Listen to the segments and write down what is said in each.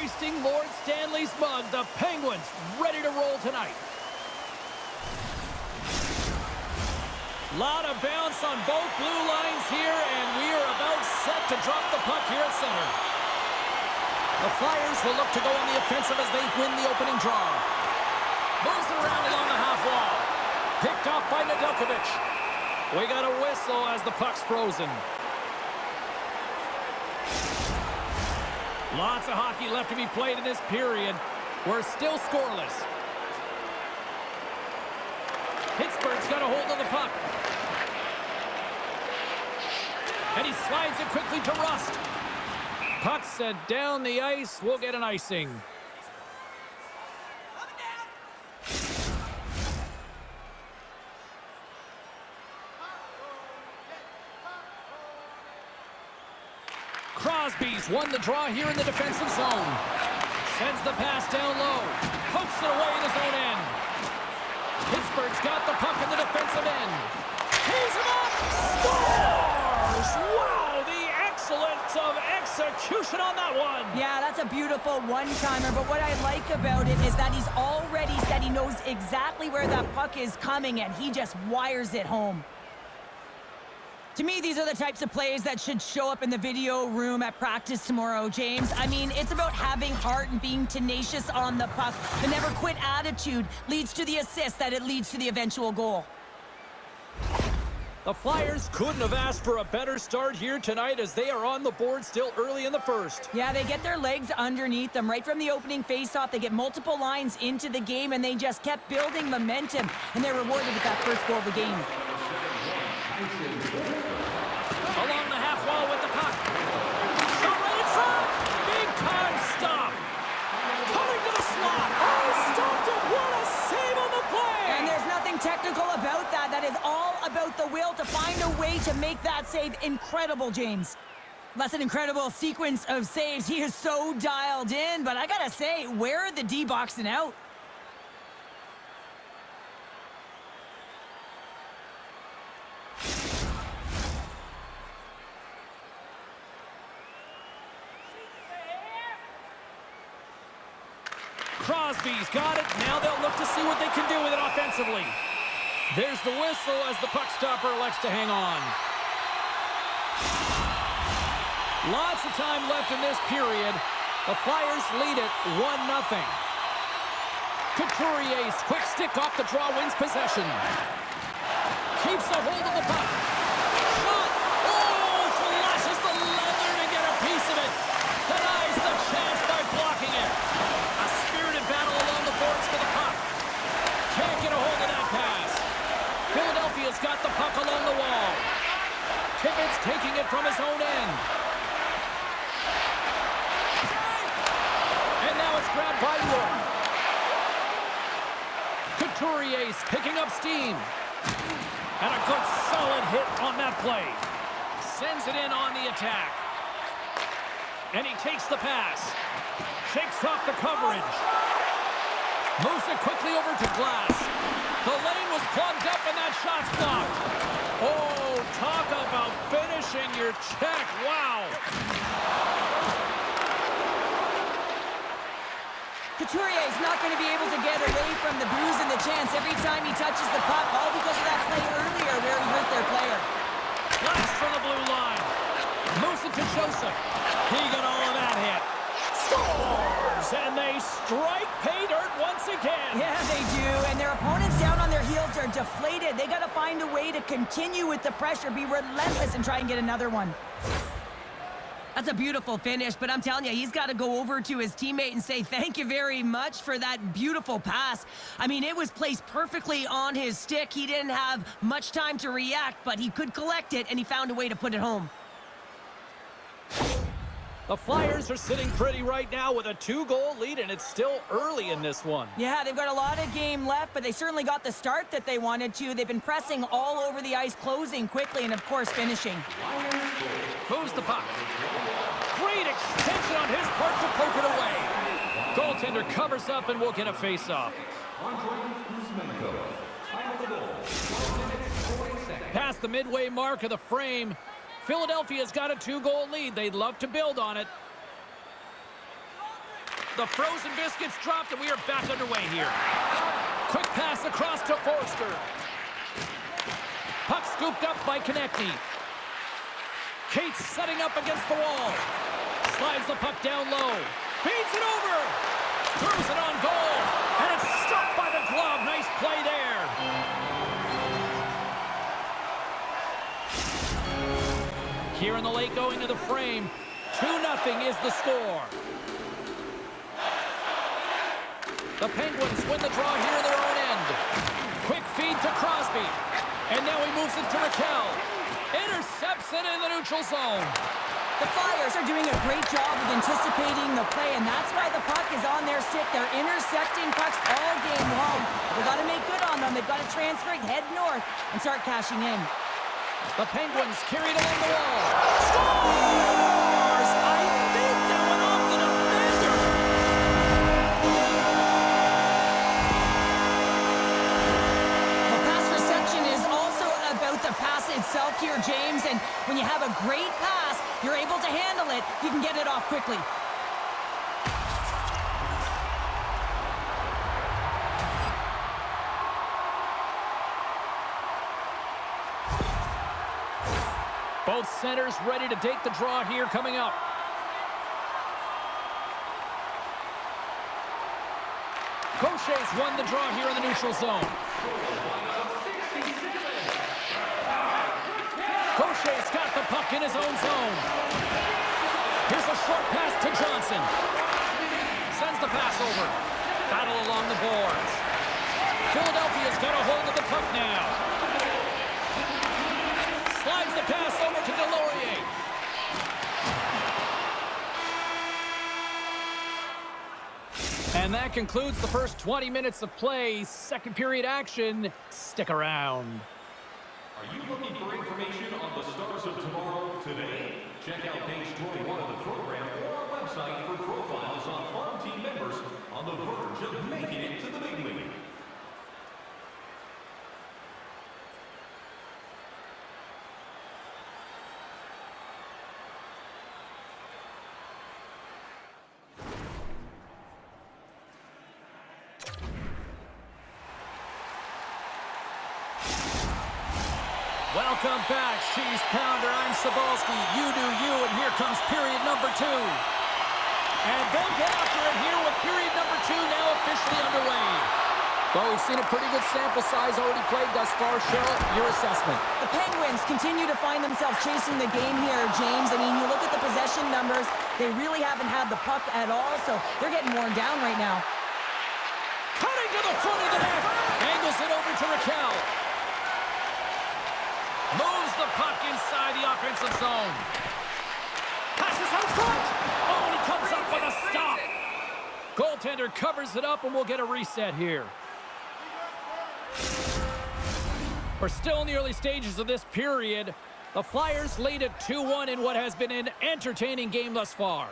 hoisting Lord Stanley's mug. The Penguins ready to roll tonight. Lot of bounce on both blue lines here, and we are about set to drop the puck here at center. The Flyers will look to go on the offensive as they win the opening draw. Moves it around along the half wall. Picked off by Nedeljkovic. We got a whistle as the puck's frozen. Lots of hockey left to be played in this period. We're still scoreless. Pittsburgh's got a hold of the puck. And he slides it quickly to Rust. Puck sent down the ice. We'll get an icing. Crosby's won the draw here in the defensive zone. Sends the pass down low. Pokes it away in his own end. Pittsburgh's got the puck in the defensive end. Tees him up! Scores! Wow, the excellence of execution on that one. Yeah, that's a beautiful one-timer, but what I like about it is that he's already said he knows exactly where that puck is coming, and he just wires it home. To me, these are the types of plays that should show up in the video room at practice tomorrow, James. I mean, it's about having heart and being tenacious on the puck. The never-quit attitude leads to the assist that it leads to the eventual goal. The Flyers couldn't have asked for a better start here tonight as they are on the board still early in the first. Yeah, they get their legs underneath them right from the opening faceoff. They get multiple lines into the game, and they just kept building momentum, and they're rewarded with that first goal of the game. Along the half wall with the puck. Shot right in front. Big time stop. Coming to the slot. Oh, he stopped it. What a save on the play. And there's nothing technical about that. That is all about the will to find a way to make that save incredible, James. That's an incredible sequence of saves. He is so dialed in, but I gotta say, where are the D boxing out? Crosby's got it. Now they'll look to see what they can do with it offensively. There's the whistle as the puck stopper elects to hang on. Lots of time left in this period. The Flyers lead it 1-0. Couturier's quick stick off the draw wins possession. Keeps a hold of the puck. Shot! Oh, flashes the leather to get a piece of it. Denies the chance by blocking it. A spirited battle along the boards for the puck. Can't get a hold of that pass. Philadelphia's got the puck along the wall. Tippett's taking it from his own end. And now it's grabbed by York. Couturier's picking up steam. And a good solid hit on that play. Sends it in on the attack. And he takes the pass. Shakes off the coverage. Moves it quickly over to Glass. The lane was plugged up and that shot's blocked. Oh, talk about finishing your check. Wow. Couturier is not going to be able to get away from the bruise and the chance every time he touches the puck, all because of that play earlier where he hurt their player. Blast from the blue line. Moves it to Joseph. He got all of that hit. Scores! And they strike pay dirt once again. Yeah, they do. And their opponents down on their heels are deflated. They got to find a way to continue with the pressure, be relentless, and try and get another one. That's a beautiful finish, but I'm telling you, he's got to go over to his teammate and say thank you very much for that beautiful pass. I mean, it was placed perfectly on his stick. He didn't have much time to react, but he could collect it, and he found a way to put it home. The Flyers are sitting pretty right now with a 2-goal lead, and it's still early in this one. Yeah, they've got a lot of game left, but they certainly got the start that they wanted to. They've been pressing all over the ice, closing quickly, and, of course, finishing. Moves the puck. Great extension on his part to poke it away. Goaltender covers up, and we'll get a face-off. Past the midway mark of the frame, Philadelphia's got a 2-goal lead. They'd love to build on it. The frozen biscuits dropped, and we are back underway here. Quick pass across to Forster. Puck scooped up by Konechny. Cates setting up against the wall. Slides the puck down low. Feeds it over. Throws it on goal. And it's stopped by the glove. Nice play there. Here in the late going to the frame. 2-0 is the score. The Penguins win the draw here in their own end. Quick feed to Crosby. And now he moves it to Raquel. Intercepts it in the neutral zone. The Flyers are doing a great job of anticipating the play, and that's why the puck is on their stick. They're intercepting pucks all game long. They've got to make good on them. They've got to transfer it, head north, and start cashing in. The Penguins carried along the wall. Scores! I think that went off the defender. The pass reception is also about the pass itself here, James, and when you have a great pass, you're able to handle it, you can get it off quickly. Both centers ready to take the draw here coming up. Gaucher's won the draw here in the neutral zone. Gaucher's got the puck in his own zone. Here's a short pass to Johnson. Sends the pass over. Battle along the boards. Philadelphia's got a hold of the puck now. Slides the pass over to Delorier. And that concludes the first 20 minutes of play. Second period action. Stick around. Are you looking for information on the stars of tomorrow today? Check out page 21 of the program or our website for profiles on farm team members on the verge of making it to the big league. Welcome back, Cheese Pounder. I'm Sabalski. You do you, and here comes period number 2. And they'll get after it here with period number 2 now officially underway. Well, we've seen a pretty good sample size already played thus far. Cheryl, your assessment. The Penguins continue to find themselves chasing the game here, James. I mean, you look at the possession numbers, they really haven't had the puck at all, so they're getting worn down right now. Cutting to the front of the net. Angles it over to Raquel. Moves the puck inside the offensive zone. Passes out front. Oh, and he comes up with a stop. Goaltender covers it up, and we'll get a reset here. We're still in the early stages of this period. The Flyers lead at 2-1 in what has been an entertaining game thus far.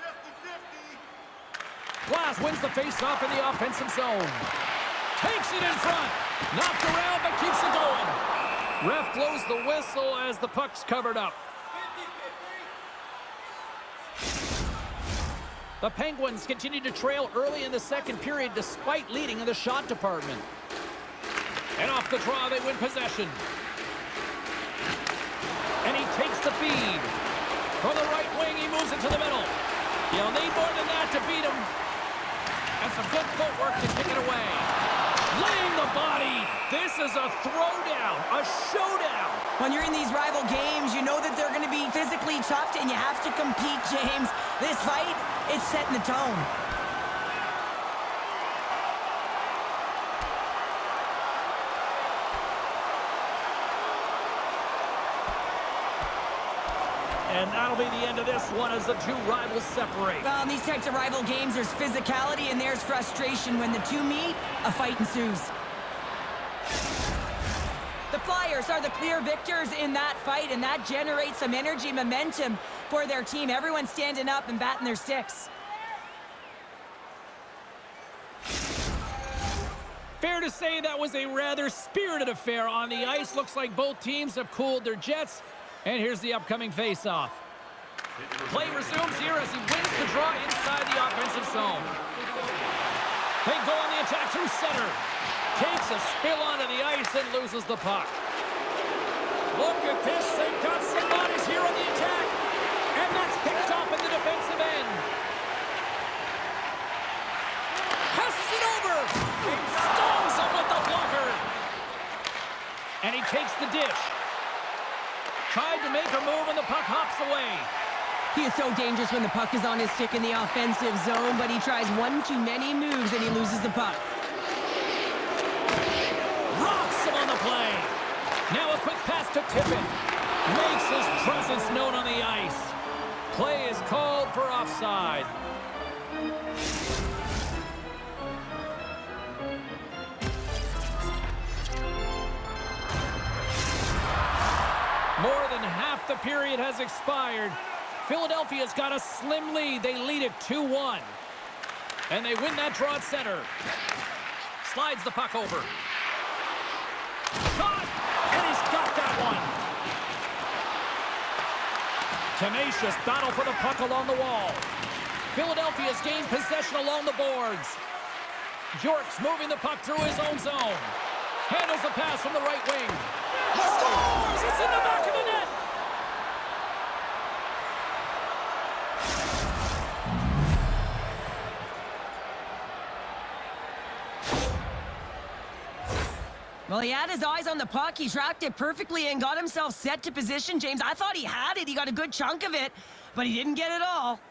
50-50. Glass wins the faceoff in the offensive zone. Takes it in front. Knocked around, but keeps it going. Ref blows the whistle as the puck's covered up. The Penguins continue to trail early in the second period despite leading in the shot department. And off the draw, they win possession. And he takes the feed. From the right wing, he moves it to the middle. You'll need more than that to beat him. And some good footwork to kick it away. Laying the body. This is a throwdown, a showdown. When you're in these rival games, you know that they're going to be physically tough, and you have to compete, James. This fight, it's setting the tone. And that'll be the end of this one as the two rivals separate. Well, in these types of rival games, there's physicality and there's frustration. When the two meet, a fight ensues. The Flyers are the clear victors in that fight, and that generates some energy, momentum for their team. Everyone's standing up and batting their sticks. Fair to say that was a rather spirited affair on the ice. Looks like both teams have cooled their jets. And here's the upcoming face-off. Play resumes here as he wins the draw inside zone. They go on the attack through center. Takes a spill onto the ice and loses the puck. Look at this. They've got some bodies here on the attack. And that's picked off in the defensive end. Passes it over. He stones him with the blocker. And he takes the dish. Tried to make a move and the puck hops away. He is so dangerous when the puck is on his stick in the offensive zone, but he tries one too many moves and he loses the puck. Rocks him on the play. Now a quick pass to Tippett. Makes his presence known on the ice. Play is called for offside. More than half the period has expired. Philadelphia's got a slim lead. They lead it 2-1. And they win that draw at center. Slides the puck over. Shot! And he's got that one. Tenacious battle for the puck along the wall. Philadelphia's gained possession along the boards. York's moving the puck through his own zone. Handles the pass from the right wing. Scores! It's in the back of the net! Well, he had his eyes on the puck. He tracked it perfectly and got himself set to position, James. I thought he had it. He got a good chunk of it, but he didn't get it all.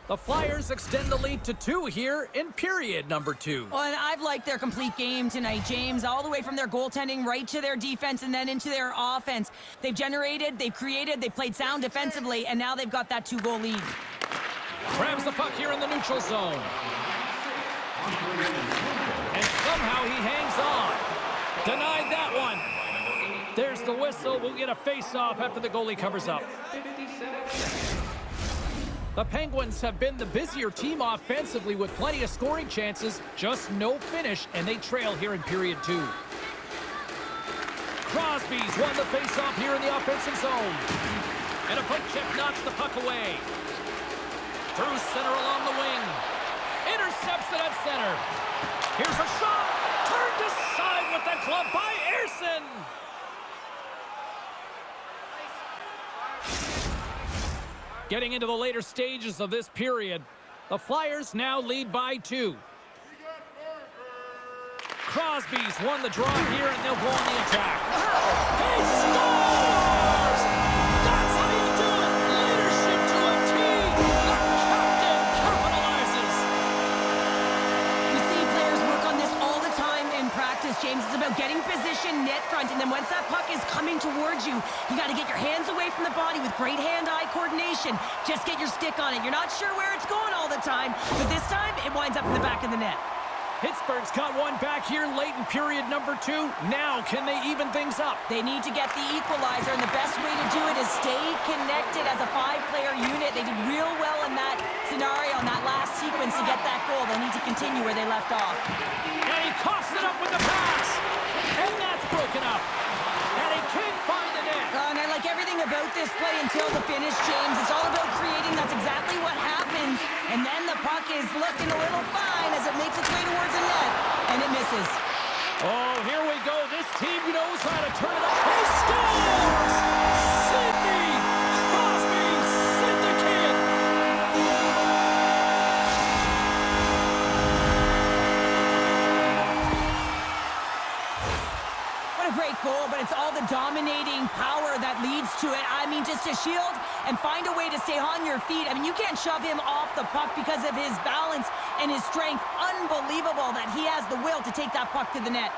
The Flyers extend the lead to 2 here in period number 2. Well, and I've liked their complete game tonight, James, all the way from their goaltending right to their defense and then into their offense. They've generated, they've created, they've played sound defensively, and now they've got that 2-goal lead. Grabs the puck here in the neutral zone. And somehow he hangs on. Denied that one. There's the whistle. We'll get a face-off after the goalie covers up. The Penguins have been the busier team offensively with plenty of scoring chances, just no finish, and they trail here in period 2. Crosby's won the face-off here in the offensive zone. And a poke check knocks the puck away. Through center along the wing. Intercepts it at center. Here's a shot. Turned aside with the glove by Ersson. Getting into the later stages of this period, the Flyers now lead by 2. Crosby's won the draw here, and they'll go on the attack. He scores! That's how you do it! Leadership to a team! The captain capitalizes! You see players work on this all the time in practice, James. It's about getting position net front, and then once that puck is coming towards you, you got to get your hands away from the body with great hand-eye coordination. Just get your stick on it. You're not sure where it's going all the time, but this time it winds up in the back of the net. Pittsburgh's got one back here late in period number 2. Now, can they even things up? They need to get the equalizer, and the best way to do it is stay connected as a 5-player unit. They did real well in that scenario, in that last sequence to get that goal. They need to continue where they left off. And he coughs it up with the pass. And that's broken up. And he can't find the net. And I like everything about this play until the finish, James. It's all about creating. That's exactly what happens. And then the puck is looking a little fine as it makes its way towards the net. And it misses. Oh, here we go. This team knows how to turn it up. He scores! Sidney Crosby, Sid the Kid. What a great goal, but it's all the dominating power that leads to it. I mean, just to shield and find a way to stay on your feet. I mean, you can't shove him off the puck because of his balance and his strength. Unbelievable that he has the will to take that puck to the net.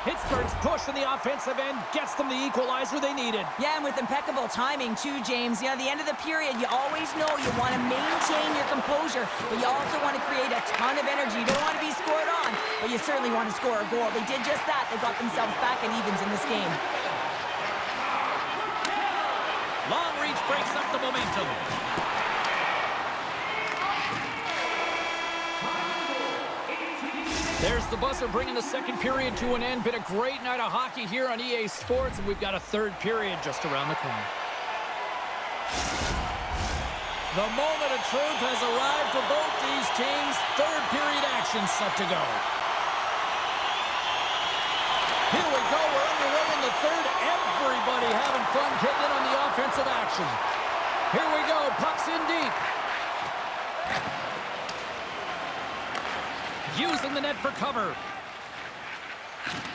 Pittsburgh's push in the offensive end gets them the equalizer they needed. Yeah, and with impeccable timing, too, James. You know, at the end of the period, you always know you want to maintain your composure, but you also want to create a ton of energy. You don't want to be scored on, but you certainly want to score a goal. They did just that. They got themselves back in evens in this game. Long reach breaks picks up the momentum. There's the buzzer bringing the second period to an end. Been a great night of hockey here on EA Sports, and we've got a third period just around the corner. The moment of truth has arrived for both these teams. Third period action set to go. Here we go. We're underway in the third. Everybody having fun getting in on the offensive action. Here we go. Puck's in deep. Using the net for cover.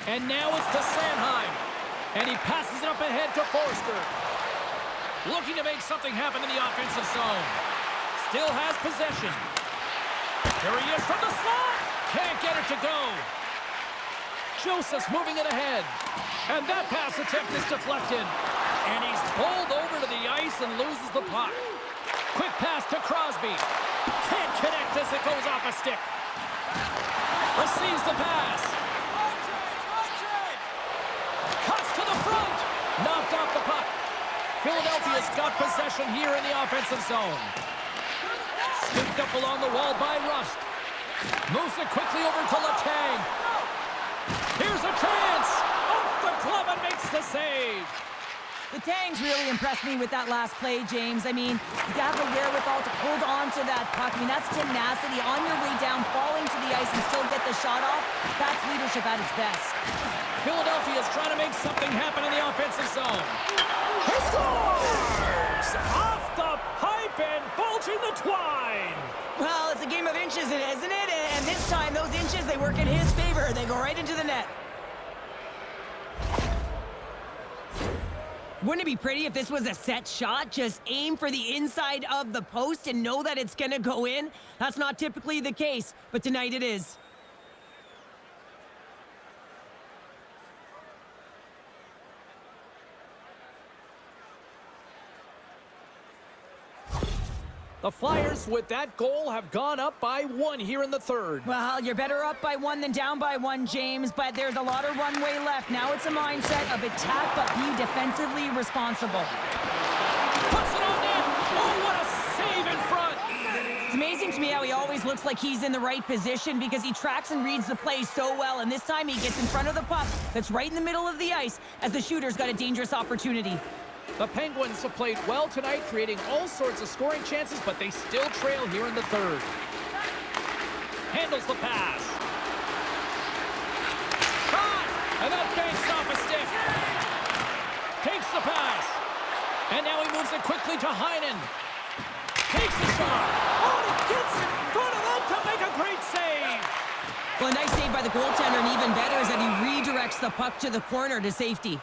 And now it's to Sanheim. And he passes it up ahead to Forster. Looking to make something happen in the offensive zone. Still has possession. Here he is from the slot. Can't get it to go. Joseph's moving it ahead. And that pass attempt is deflected. And he's pulled over to the ice and loses the puck. Quick pass to Crosby. Can't connect as it goes off a stick. Receives the pass. Cuts to the front. Knocked off the puck. Philadelphia's got possession here in the offensive zone. Scooped up along the wall by Rust. Moves it quickly over to Letang. Here's a chance. Off the glove and makes the save. The Tangs really impressed me with that last play, James. I mean, you have the wherewithal to hold on to that puck. I mean, that's tenacity on your way down, falling to the ice and still get the shot off. That's leadership at its best. Philadelphia's trying to make something happen in the offensive zone. He scores! Off the pipe and bulging the twine. Well, it's a game of inches, isn't it? And this time, those inches, they work in his favor. They go right into the net. Wouldn't it be pretty if this was a set shot? Just aim for the inside of the post and know that it's going to go in? That's not typically the case, but tonight it is. The Flyers, with that goal, have gone up by 1 here in the third. Well, you're better up by 1 than down by 1, James, but there's a lot of runway left. Now it's a mindset of attack, but be defensively responsible. Puts it on net. Oh, what a save in front. It's amazing to me how he always looks like he's in the right position because he tracks and reads the play so well, and this time he gets in front of the puck that's right in the middle of the ice as the shooter's got a dangerous opportunity. The Penguins have played well tonight, creating all sorts of scoring chances, but they still trail here in the third. Handles the pass. Shot! And that banks off a stick. Takes the pass. And now he moves it quickly to Heinen. Takes the shot. Oh, and he gets in front of that to make a great save. Well, a nice save by the goaltender, and even better is that he redirects the puck to the corner to safety.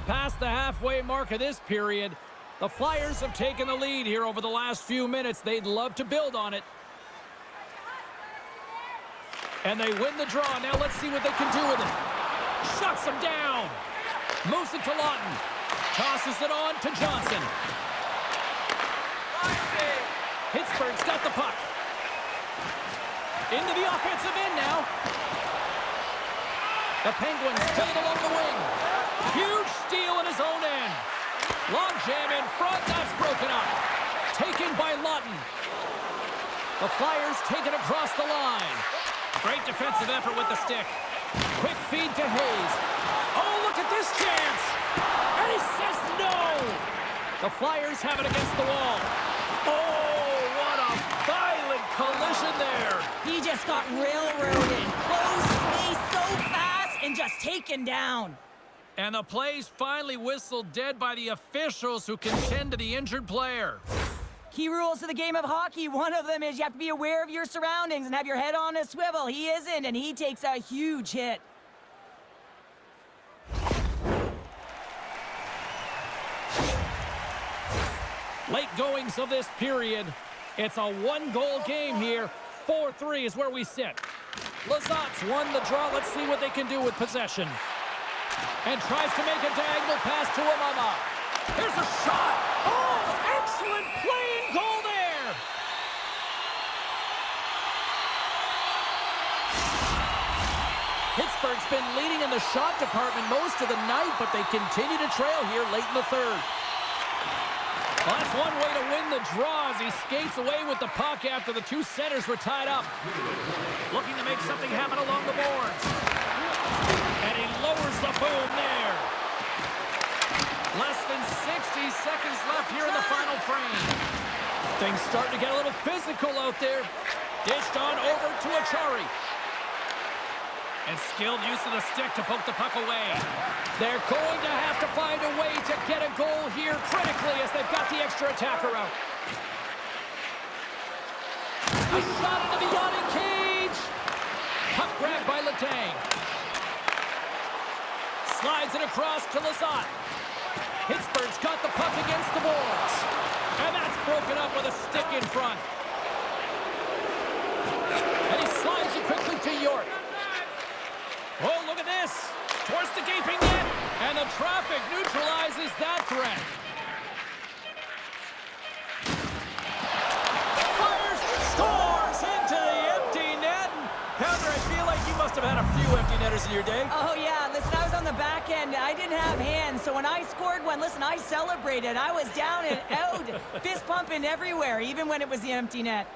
Past the halfway mark of this period, the Flyers have taken the lead here over the last few minutes. They'd love to build on it. And they win the draw. Now let's see what they can do with it. Shuts him down. Moves it to Lawton. Tosses it on to Johnson. Pittsburgh's got the puck. Into the offensive end now. The Penguins spin it along the wing. Huge steal in his own end. Long jam in front. That's broken up. Taken by Lawton. The Flyers take it across the line. Great defensive effort with the stick. Quick feed to Hayes. Oh, look at this chance. And he says no. The Flyers have it against the wall. Oh, what a violent collision there. He just got railroaded. Close space so fast and just taken down. And the play's finally whistled dead by the officials who contend to the injured player. Key rules to the game of hockey. One of them is you have to be aware of your surroundings and have your head on a swivel. He isn't, and he takes a huge hit. Late goings of this period. It's a one-goal game here. 4-3 is where we sit. Lazat's won the draw. Let's see what they can do with possession. And tries to make a diagonal pass to Amama. Here's a shot. Oh, excellent play and goal there. Pittsburgh's been leading in the shot department most of the night, but they continue to trail here late in the third. Well, that's one way to win the draw as he skates away with the puck after the two centers were tied up. Looking to make something happen along the boards. And he lowers the boom there. Less than 60 seconds left here in the final frame. Things starting to get a little physical out there. Dished on over to Achari. And skilled use of the stick to poke the puck away. They're going to have to find a way to get a goal here critically as they've got the extra attacker out. A shot into the yawning cage. Puck grabbed by Letang. Slides it across to Lizotte. Pittsburgh's got the puck against the boards. And that's broken up with a stick in front. And he slides it quickly to York. Oh, look at this. Towards the gaping net. And the traffic neutralizes that threat. Fires, scores into the empty net. Pounder, I feel like you must have had a few empty netters in your day. Oh, yeah. Listen, I was on the back end. I didn't have hands, so when I scored one, listen, I celebrated. I was down and out, fist pumping everywhere, even when it was the empty net.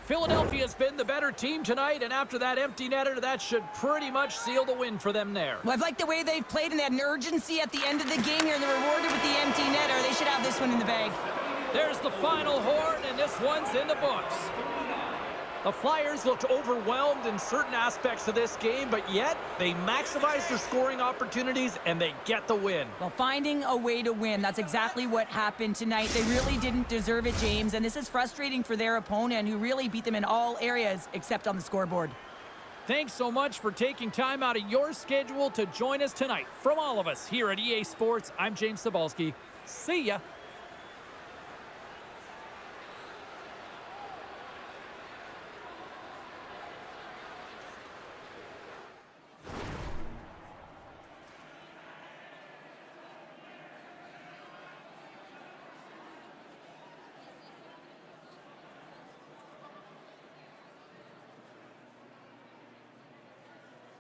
Philadelphia's been the better team tonight, and after that empty netter, that should pretty much seal the win for them there. Well, I've liked the way they've played and they had an urgency at the end of the game here, and they're rewarded with the empty netter. They should have this one in the bag. There's the final horn, and this one's in the books. The Flyers looked overwhelmed in certain aspects of this game, but yet they maximize their scoring opportunities and they get the win. Well, finding a way to win, that's exactly what happened tonight. They really didn't deserve it, James, and this is frustrating for their opponent who really beat them in all areas except on the scoreboard. Thanks so much for taking time out of your schedule to join us tonight. From all of us here at EA Sports, I'm James Cebulski. See ya.